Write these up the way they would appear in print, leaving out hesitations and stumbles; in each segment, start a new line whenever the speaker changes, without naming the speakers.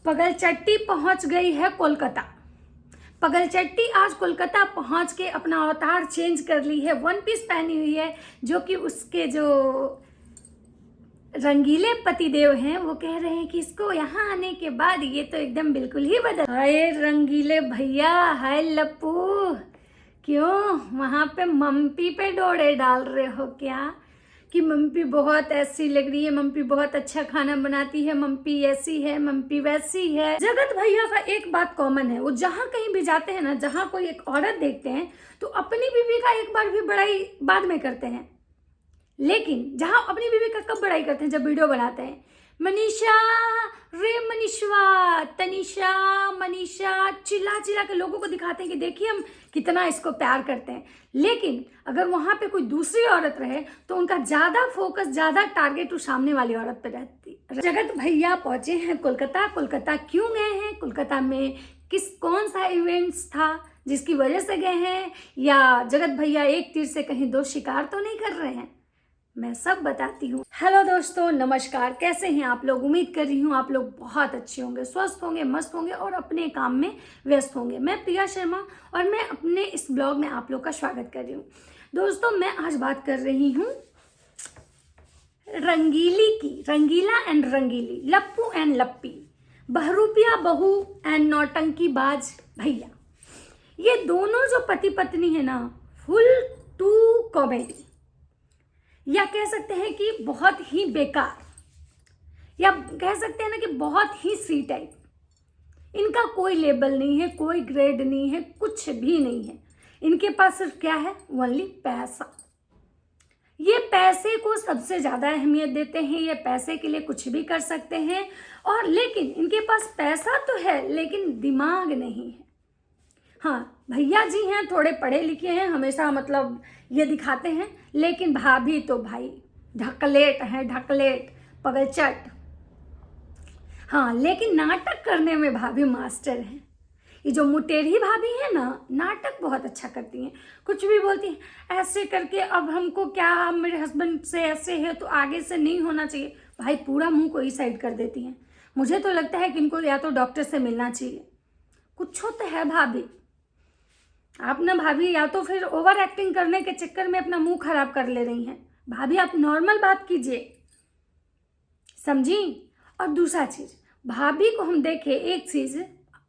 पगलचट्टी पहुंच गई है कोलकाता। पगलचट्टी आज कोलकाता पहुंच के अपना अवतार चेंज कर ली है। वन पीस पहनी हुई है, जो कि उसके जो रंगीले पतिदेव हैं वो कह रहे हैं कि इसको यहाँ आने के बाद ये तो एकदम बिल्कुल ही बदल। हाय रंगीले भैया, हाय लप्पू, क्यों वहां पे मम्पी पे डोरे डाल रहे हो क्या? कि मम्पी बहुत ऐसी लग रही है, मम्पी बहुत अच्छा खाना बनाती है, मम्पी ऐसी है, मम्पी वैसी है। जगत भैया का एक बात कॉमन है, वो जहाँ कहीं भी जाते हैं ना, जहाँ कोई एक औरत देखते हैं तो अपनी बीवी का एक बार भी बड़ाई बाद में करते हैं, लेकिन जहाँ अपनी बीवी का कब बड़ाई करते हैं? जब वीडियो बनाते हैं, मनीषा, रे मनीषवा, तनिषा, मनीषा, चिल्ला चिल्ला के लोगों को दिखाते हैं कि देखिए हम कितना इसको प्यार करते हैं। लेकिन अगर वहां पे कोई दूसरी औरत रहे तो उनका ज्यादा फोकस, ज्यादा टारगेट उस सामने वाली औरत पे रहती। जगत भैया पहुंचे हैं कोलकाता। कोलकाता क्यों गए हैं? कोलकाता में कौन सा इवेंट्स था जिसकी वजह से गए हैं? या जगत भैया एक तीर से कहीं दो शिकार तो नहीं कर रहे हैं? मैं सब बताती हूँ। हेलो दोस्तों, नमस्कार। कैसे हैं आप लोग? उम्मीद कर रही हूँ आप लोग बहुत अच्छे होंगे, स्वस्थ होंगे, मस्त होंगे और अपने काम में व्यस्त होंगे। मैं प्रिया शर्मा और मैं अपने इस ब्लॉग में आप लोग का स्वागत कर रही हूँ। दोस्तों, मैं आज बात कर रही हूँ रंगीली की, रंगीला एंड रंगीली, लप्पू एंड लप्पी, बहरूपिया बहू एंड नौटंकी बाज भैया। ये दोनों जो पति पत्नी है ना, फुल टू कॉमेडी, या कह सकते हैं कि बहुत ही बेकार, या कह सकते हैं ना कि बहुत ही सी टाइप। इनका कोई लेबल नहीं है, कोई ग्रेड नहीं है, कुछ भी नहीं है। इनके पास सिर्फ क्या है? ओनली पैसा। ये पैसे को सबसे ज्यादा अहमियत देते हैं, ये पैसे के लिए कुछ भी कर सकते हैं। और लेकिन इनके पास पैसा तो है लेकिन दिमाग नहीं है। हाँ, भैया जी हैं, थोड़े पढ़े लिखे हैं, हमेशा मतलब ये दिखाते हैं, लेकिन भाभी तो भाई ढकलेट है, ढकलेट, पगलचट। हाँ, लेकिन नाटक करने में भाभी मास्टर हैं। ये जो मुटेरी भाभी है ना, नाटक बहुत अच्छा करती हैं। कुछ भी बोलती हैं ऐसे करके, अब हमको क्या, मेरे हस्बैंड से ऐसे है तो आगे से नहीं होना चाहिए। भाई पूरा मुंह को ही साइड कर देती हैं। मुझे तो लगता है कि इनको या तो डॉक्टर से मिलना चाहिए। कुछ तो है भाभी, आप ना भाभी, या तो फिर ओवर एक्टिंग करने के चक्कर में अपना मुंह खराब कर ले रही हैं। भाभी आप नॉर्मल बात कीजिए, समझी? और दूसरा चीज, भाभी को हम देखे, एक चीज,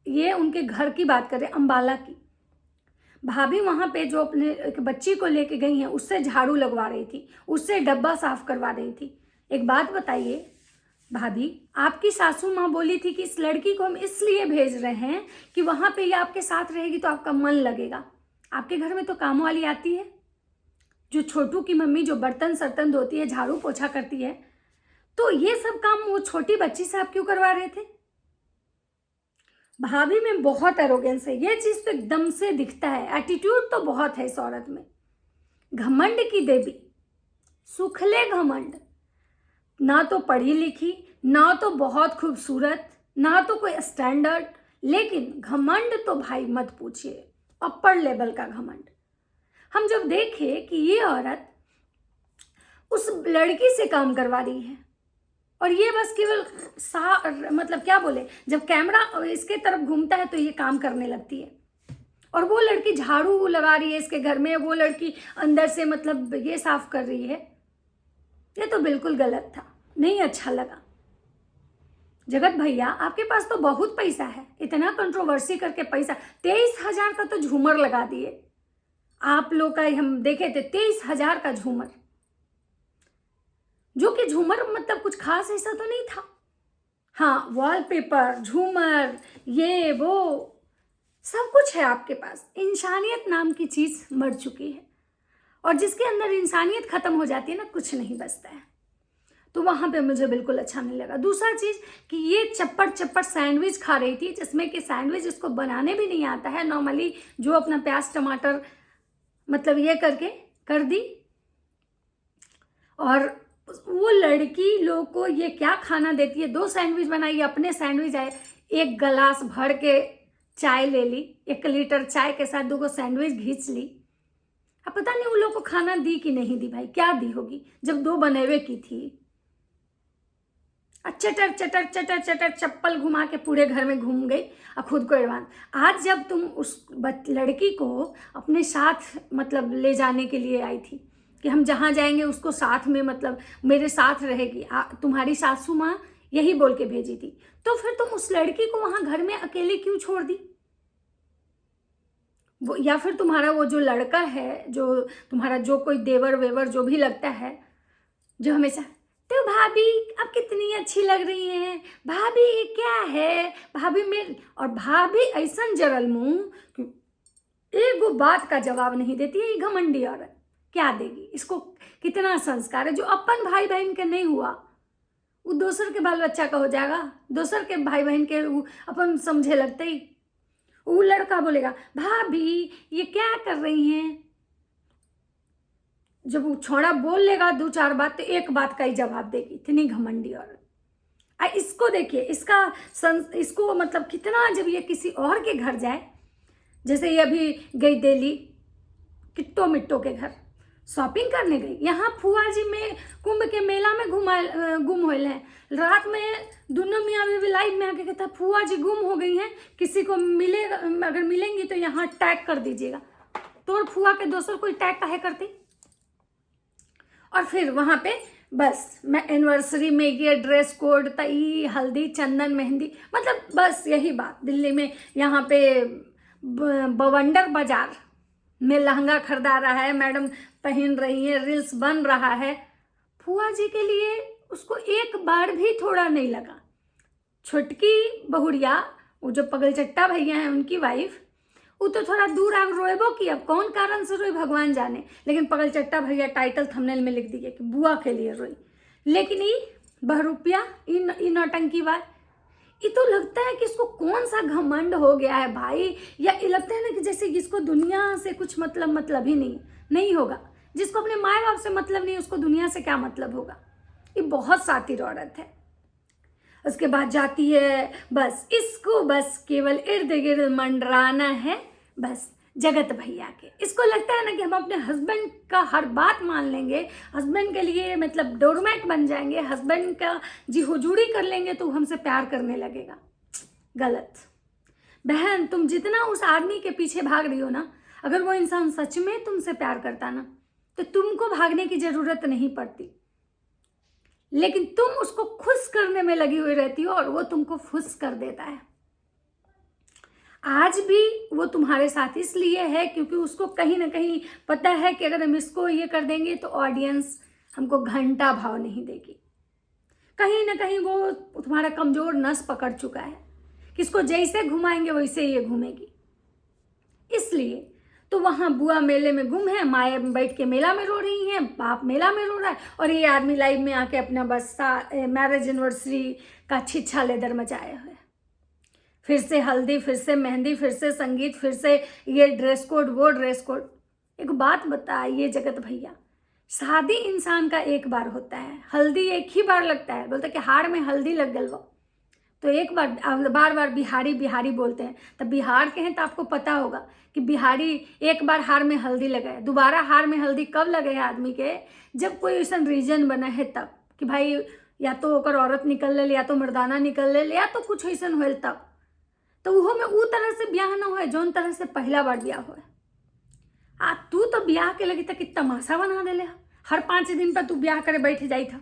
ये उनके घर की बात करें, अंबाला की। भाभी वहां पे जो अपने एक बच्ची को लेके गई हैं, उससे झाड़ू लगवा रही थी, उससे डब्बा साफ करवा रही थी। एक बात बताइए भाभी, आपकी सासू माँ बोली थी कि इस लड़की को हम इसलिए भेज रहे हैं कि वहां पे ये आपके साथ रहेगी तो आपका मन लगेगा। आपके घर में तो काम वाली आती है, जो छोटू की मम्मी, जो बर्तन सर्तन धोती है, झाड़ू पोछा करती है, तो ये सब काम वो छोटी बच्ची से आप क्यों करवा रहे थे? भाभी में बहुत एरोगेंस है, ये चीज तो एकदम से दिखता है। एटीट्यूड तो बहुत है इस औरत में, घमंड की देवी, सुखले घमंड। ना तो पढ़ी लिखी, ना तो बहुत खूबसूरत, ना तो कोई स्टैंडर्ड, लेकिन घमंड तो भाई मत पूछिए, अपर लेवल का घमंड। हम जब देखे कि ये औरत उस लड़की से काम करवा रही है और ये बस केवल मतलब क्या बोले, जब कैमरा इसके तरफ घूमता है तो ये काम करने लगती है, और वो लड़की झाड़ू लगा रही है इसके घर में, वो लड़की अंदर से मतलब ये साफ कर रही है। ये तो बिल्कुल गलत था, नहीं अच्छा लगा। जगत भैया, आपके पास तो बहुत पैसा है, इतना कंट्रोवर्सी करके पैसा, 23,000 का तो झूमर लगा दिए आप लोग का। हम देखे थे 23,000 का झूमर, जो कि झूमर मतलब कुछ खास ऐसा तो नहीं था। हाँ, वॉलपेपर, झूमर, ये वो सब कुछ है आपके पास। इंसानियत नाम की चीज मर चुकी है, और जिसके अंदर इंसानियत खत्म हो जाती है ना, कुछ नहीं बचता है। तो वहां पे मुझे बिल्कुल अच्छा नहीं लगा। दूसरा चीज कि ये चप्पड़ चप्पड़ सैंडविच खा रही थी, जिसमें कि सैंडविच इसको बनाने भी नहीं आता है नॉर्मली, जो अपना प्याज टमाटर मतलब ये करके कर दी। और वो लड़की लोग को ये क्या खाना देती है? 2 सैंडविच बनाई, अपने सैंडविच आए, 1 गिलास भर के चाय ले ली, 1 लीटर चाय के साथ 2 सैंडविच घींच ली। अब पता नहीं उन लोग को खाना दी कि नहीं दी भाई, क्या दी होगी जब 2 बनेवे की थी। और चटर चटर चटर चटर चप्पल घुमा के पूरे घर में घूम गई और खुद को एडवांस। आज जब तुम उस लड़की को अपने साथ मतलब ले जाने के लिए आई थी कि हम जहाँ जाएंगे उसको साथ में मतलब मेरे साथ रहेगी, तुम्हारी सासू माँ यही बोल के भेजी थी, तो फिर तुम उस लड़की को वहाँ घर में अकेले क्यों छोड़ दी? वो या फिर तुम्हारा वो जो लड़का है, जो तुम्हारा जो कोई देवर वेवर जो भी लगता है, जो हमेशा तो भाभी आप कितनी अच्छी लग रही हैं, भाभी ये क्या है, भाभी मेरे, और भाभी ऐसा जरल मुंह कि एक वो बात का जवाब नहीं देती है। ये घमंडी औरत क्या देगी इसको? कितना संस्कार है? जो अपन भाई बहन के नहीं हुआ वो दोसर के बाल बच्चा का हो जाएगा, दोसर के भाई बहन के अपन समझे लगते ही। वो लड़का बोलेगा भाभी ये क्या कर रही हैं, जब वो छोड़ा बोल लेगा दो चार बात तो एक बात का ही जवाब देगी। इतनी घमंडी औरत। इसको देखिए, इसको मतलब कितना, जब ये किसी और के घर जाए, जैसे ये अभी गई दिल्ली किट्टो मिट्टो के घर शॉपिंग करने गई, यहाँ फुआ जी में कुंभ के मेला में गुम होल है। रात में दोनों मियाँ बीवी लाइव में आके कहता फुआ जी गुम हो गई हैं, किसी को मिलेगा, अगर मिलेंगी तो यहाँ टैग कर दीजिएगा। तो फुआ के दोस्तों कोई टैग काहे करती? और फिर वहाँ पे बस मैं एनिवर्सरी में ये ड्रेस कोड तई हल्दी चंदन मेहंदी, मतलब बस यही बात। दिल्ली में यहाँ पे बवंडर बाजार में लहंगा खरीदा रहा है, मैडम पहन रही है, रील्स बन रहा है। फुआ जी के लिए उसको एक बार भी थोड़ा नहीं लगा। छोटकी बहुड़िया, वो जो पगलचट्टा भैया हैं उनकी वाइफ, वो तो थोड़ा दूर आग रोएबो की, अब कौन कारण से रोई भगवान जाने, लेकिन पगलचट्टा भैया टाइटल थंबनेल में लिख दिए कि बुआ के लिए रोई। लेकिन ये बहरूपिया, ये नौटंकी बात, ये तो लगता है कि इसको कौन सा घमंड हो गया है भाई, या ये लगता है ना कि जैसे इसको दुनिया से कुछ मतलब ही नहीं होगा। जिसको अपने माए बाप से मतलब नहीं, उसको दुनिया से क्या मतलब होगा? ये बहुत सातिर औरत है। उसके बाद जाती है, बस इसको बस केवल इर्द गिर्द मंडराना है, बस जगत भैया के। इसको लगता है ना कि हम अपने हस्बैंड का हर बात मान लेंगे, हस्बैंड के लिए मतलब डोरमैट बन जाएंगे, हस्बैंड का जी हुजूरी कर लेंगे तो हमसे प्यार करने लगेगा। गलत। बहन, तुम जितना उस आदमी के पीछे भाग रही हो ना, अगर वो इंसान सच में तुमसे प्यार करता ना तो तुमको भागने की जरूरत नहीं पड़ती, लेकिन तुम उसको खुश करने में लगी हुई रहती हो और वो तुमको खुश कर देता है। आज भी वो तुम्हारे साथ इसलिए है क्योंकि उसको कहीं ना कहीं पता है कि अगर हम इसको ये कर देंगे तो ऑडियंस हमको घंटा भाव नहीं देगी। कहीं ना कहीं वो तुम्हारा कमजोर नस पकड़ चुका है कि इसको जैसे घुमाएंगे वैसे ये घूमेगी। इसलिए तो वहाँ बुआ मेले में गुम है, माए बैठ के मेला में रो रही हैं, बाप मेला में रो रहा है, और ये आदमी लाइव में आके अपना बस मैरिज एनिवर्सरी का छिछा लेदर मचाए हुए। फिर से हल्दी, फिर से मेहंदी, फिर से संगीत, फिर से ये ड्रेस कोड, वो ड्रेस कोड। एक बात बताइए जगत भैया, शादी इंसान का एक बार होता है, हल्दी एक ही बार लगता है। बोलते कि हाड़ में हल्दी लग गल वो, तो एक बार, बार बार बिहारी बिहारी बोलते हैं, तब बिहार के हैं तो आपको पता होगा कि बिहारी एक बार हार में हल्दी लगाए, दोबारा हार में हल्दी कब लगे है आदमी के, जब कोई ऐसा रीजन बना है तब कि भाई या तो ओकर औरत निकल ले, या तो मर्दाना निकल ले, या तो कुछ ऐसा होल तब, तो वो में ऊ तरह से ब्याह ना हो जौन तरह से पहला बार ब्याह हो। तू तो ब्याह के लगी था कि तमाशा बना देले, हर 5 दिन पर तू ब्याह करे बैठ जाई था।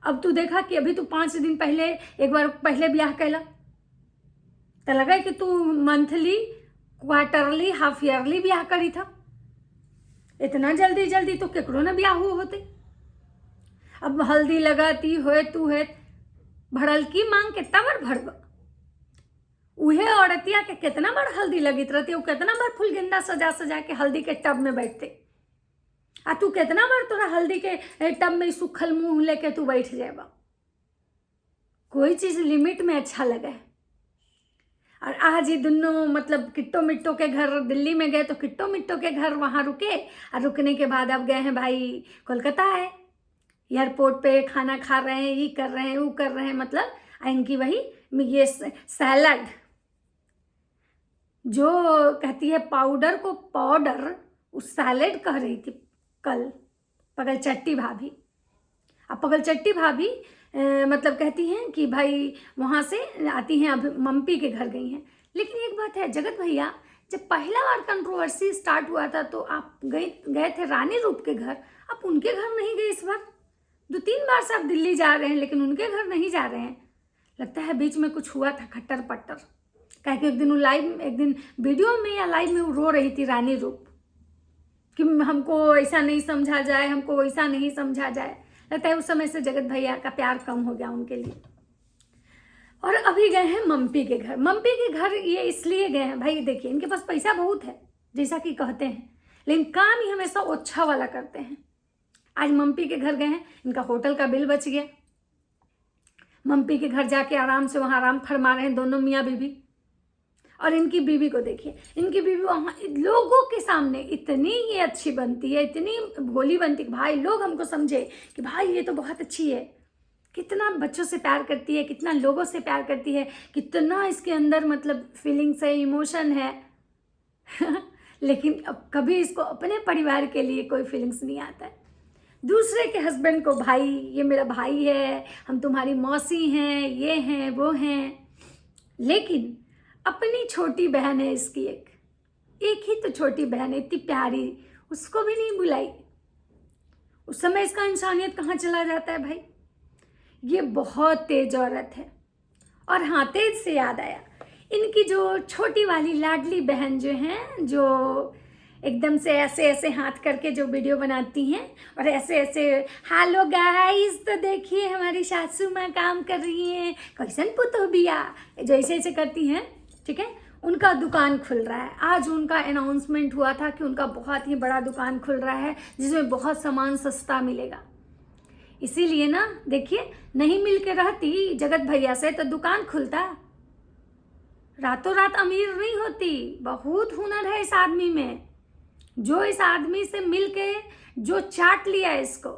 अब तू देखा कि अभी तू 5 दिन पहले एक बार पहले ब्याह कैला, तो लगा कि तू मंथली, क्वार्टरली, हाफ ईयरली ब्याह करी था। इतना जल्दी जल्दी तो केकरो ना ब्याह हुए होते। अब हल्दी लगाती होए तू है भरल की मांग कितना बार भरब, उहे औरतिया के कितना बार हल्दी लगित रहती, वो कितना बार फूल गेंदा सजा सजा के हल्दी के टब में बैठते, तू कितना बार तोरा हल्दी के टब में सुखल मुंह लेके तू बैठ जाएगा। कोई चीज लिमिट में अच्छा लगे। और आज ये दोनों मतलब किट्टो मिट्टो के घर दिल्ली में गए, तो किट्टो मिट्टो के घर वहां रुके, और रुकने के बाद अब गए हैं भाई कोलकाता है, एयरपोर्ट पे खाना खा रहे हैं, ये कर रहे हैं, वो कर रहे हैं, मतलब इनकी वही ये सैलड जो कहती है पाउडर को पाउडर, उस सैलेड कह रही थी कल पगलचट्टी भाभी। अब पगलचट्टी भाभी मतलब कहती हैं कि भाई वहाँ से आती हैं, अब मम्पी के घर गई हैं। लेकिन एक बात है जगत भैया, जब पहला बार कंट्रोवर्सी स्टार्ट हुआ था तो आप गए थे रानी रूप के घर, आप उनके घर नहीं गए। इस बार 2-3 बार से आप दिल्ली जा रहे हैं लेकिन उनके घर नहीं जा रहे हैं। लगता है बीच में कुछ हुआ था खट्टर पट्टर। कह के एक दिन वीडियो में या लाइव में वो रो रही थी रानी रूप कि हमको ऐसा नहीं समझा जाए, हमको वैसा नहीं समझा जाए। लगता है उस समय से जगत भैया का प्यार कम हो गया उनके लिए। और अभी गए हैं मम्पी के घर। मम्पी के घर ये इसलिए गए हैं भाई, देखिए इनके पास पैसा बहुत है जैसा कि कहते हैं, लेकिन काम ही हमेशा ओछा वाला करते हैं। आज मम्पी के घर गए हैं, इनका होटल का बिल बच गया। मम्पी के घर जाके आराम से वहाँ आराम फरमा रहे हैं दोनों मियाँ बीवी। और इनकी बीवी को देखिए, इनकी बीवी वहाँ लोगों के सामने इतनी ये अच्छी बनती है, इतनी भोली बनती है भाई लोग हमको समझे कि भाई ये तो बहुत अच्छी है। कितना बच्चों से प्यार करती है, कितना लोगों से प्यार करती है, कितना इसके अंदर मतलब फीलिंग्स है, इमोशन है लेकिन अब कभी इसको अपने परिवार के लिए कोई फीलिंग्स नहीं आता है। दूसरे के हस्बैंड को भाई, ये मेरा भाई है, हम तुम्हारी मौसी हैं, ये हैं वो हैं। लेकिन अपनी छोटी बहन है इसकी, एक ही तो छोटी बहन है, इतनी प्यारी, उसको भी नहीं बुलाई। उस समय इसका इंसानियत कहाँ चला जाता है भाई। ये बहुत तेज औरत है। और हाँ, तेज से याद आया, इनकी जो छोटी वाली लाडली बहन जो हैं, जो एकदम से ऐसे ऐसे हाथ करके जो वीडियो बनाती हैं और ऐसे ऐसे हेलो गाइस, तो देखिए हमारी सासू माँ काम कर रही हैं, कैसन पुतो बिया, जो ऐसे ऐसे करती हैं, ठीक है। उनका दुकान खुल रहा है। आज उनका अनाउंसमेंट हुआ था कि उनका बहुत ही बड़ा दुकान खुल रहा है जिसमें बहुत सामान सस्ता मिलेगा। इसीलिए ना देखिए, नहीं मिल के रहती जगत भैया से तो दुकान खुलता, रातों रात अमीर नहीं होती। बहुत हुनर है इस आदमी में, जो इस आदमी से मिल के जो चाट लिया इसको,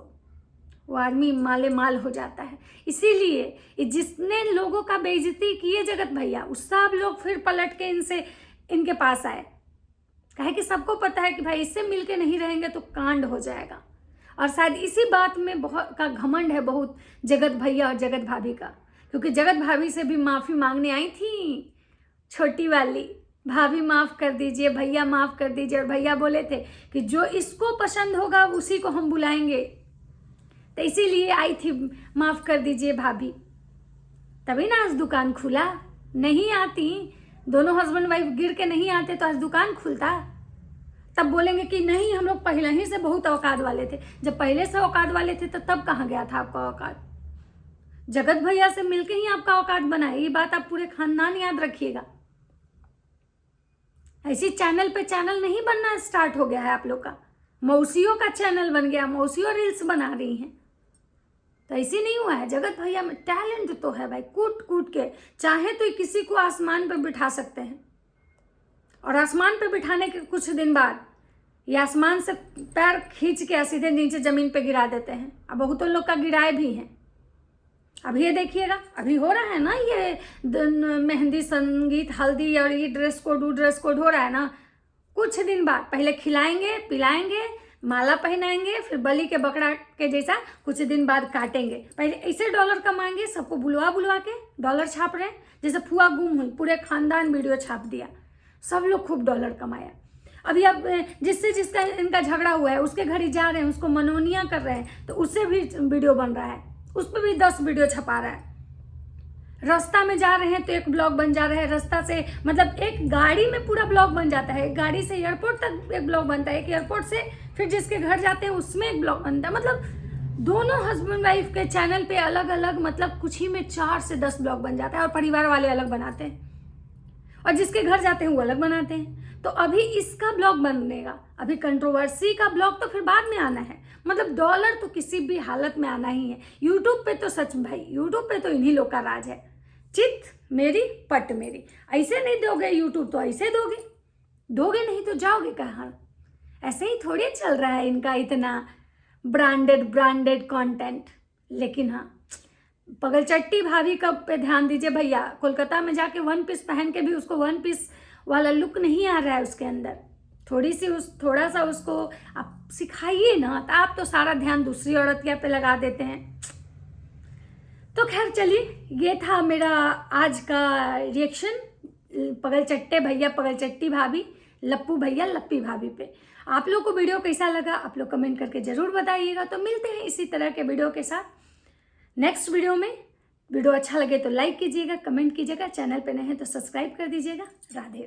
वो आदमी माले माल हो जाता है। इसीलिए जिसने लोगों का बेइज्जती किए जगत भैया, उस सब लोग फिर पलट के इनके पास आए। कहे कि सबको पता है कि भाई इससे मिलके नहीं रहेंगे तो कांड हो जाएगा। और शायद इसी बात में बहुत का घमंड है बहुत जगत भैया और जगत भाभी का, क्योंकि जगत भाभी से भी माफ़ी मांगने आई थी छोटी वाली, भाभी माफ़ कर दीजिए, भैया माफ़ कर दीजिए। और भैया बोले थे कि जो इसको पसंद होगा उसी को हम बुलाएंगे, तो इसीलिए आई थी, माफ़ कर दीजिए भाभी। तभी ना आज दुकान खुला। नहीं आती, दोनों हस्बैंड वाइफ गिर के नहीं आते तो आज दुकान खुलता। तब बोलेंगे कि नहीं हम लोग पहले ही से बहुत औकात वाले थे। जब पहले से औकात वाले थे तो तब कहाँ गया था आपका औकात। जगत भैया से मिलके ही आपका औकात बना है, ये बात आप पूरे खानदान याद रखिएगा। ऐसी चैनल पे चैनल नहीं बनना स्टार्ट हो गया है आप लोग का, मौसियों का चैनल बन गया, मौसियों रील्स बना रही हैं। तो ऐसी नहीं हुआ है। जगत भैया में टैलेंट तो है भाई, कूट कूट के चाहे तो किसी को आसमान पे बिठा सकते हैं। और आसमान पे बिठाने के कुछ दिन बाद ये आसमान से पैर खींच के सीधे नीचे जमीन पे गिरा देते हैं। अब बहुतों लोग का गिराए भी हैं। अब ये देखिएगा, अभी हो रहा है ना ये मेहंदी, संगीत, हल्दी और ये ड्रेस कोड हो रहा है ना। कुछ दिन बाद पहले खिलाएंगे पिलाएंगे, माला पहनाएंगे, फिर बलि के बकरा के जैसा कुछ दिन बाद काटेंगे। पहले ऐसे डॉलर कमाएंगे, सबको बुलवा के डॉलर छाप रहे हैं। जैसे फुआ गुम हुई, पूरे खानदान वीडियो छाप दिया, सब लोग खूब डॉलर कमाया। अभी अब जिसका इनका झगड़ा हुआ है उसके घर ही जा रहे हैं, उसको मनोनिया कर रहे हैं, तो उससे भी वीडियो बन रहा है, उस पर भी 10 वीडियो छपा रहा है। रास्ता में जा रहे हैं तो एक ब्लॉग बन जा रहा है, रास्ता से मतलब एक गाड़ी में पूरा ब्लॉग बन जाता है, एक गाड़ी से एयरपोर्ट तक एक ब्लॉग बनता है, एक एयरपोर्ट से फिर जिसके घर जाते हैं उसमें एक ब्लॉग बनता है। मतलब दोनों हस्बैंड वाइफ के चैनल पे अलग अलग, मतलब कुछ ही में 4 से 10 ब्लॉग बन जाता है। और परिवार वाले अलग बनाते हैं और जिसके घर जाते हैं वो अलग बनाते हैं। तो अभी इसका ब्लॉग बनेगा, अभी कंट्रोवर्सी का ब्लॉग तो फिर बाद में आना है। मतलब डॉलर तो किसी भी हालत में आना ही है। यूट्यूब पे तो सच भाई, यूट्यूब पे तो इन्हीं लोग का राज है। चित मेरी पट मेरी, ऐसे नहीं दोगे यूट्यूब तो ऐसे दोगे नहीं तो जाओगे कहाँ। ऐसे ही थोड़ी चल रहा है इनका इतना ब्रांडेड कंटेंट। लेकिन हाँ, पगलचट्टी भाभी का पे ध्यान दीजिए भैया। कोलकाता में जाके 1 पीस पहन के भी उसको 1 पीस वाला लुक नहीं आ रहा है उसके अंदर। थोड़ा सा उसको आप आप सिखाइए ना, तो आप तो सारा ध्यान दूसरी औरत के पे लगा देते हैं। तो खैर चलिए, ये था मेरा आज का रिएक्शन पगलचट्टे भैया पगलचट्टी भाभी, लप्पू भैया लप्पी भाभी पे। आप लोग को वीडियो कैसा लगा आप लोग कमेंट करके जरूर बताइएगा। तो मिलते हैं इसी तरह के वीडियो के साथ नेक्स्ट वीडियो में। वीडियो अच्छा लगे तो लाइक कीजिएगा, कमेंट कीजिएगा, चैनल पे नए हैं तो सब्सक्राइब कर दीजिएगा। राधे राधे।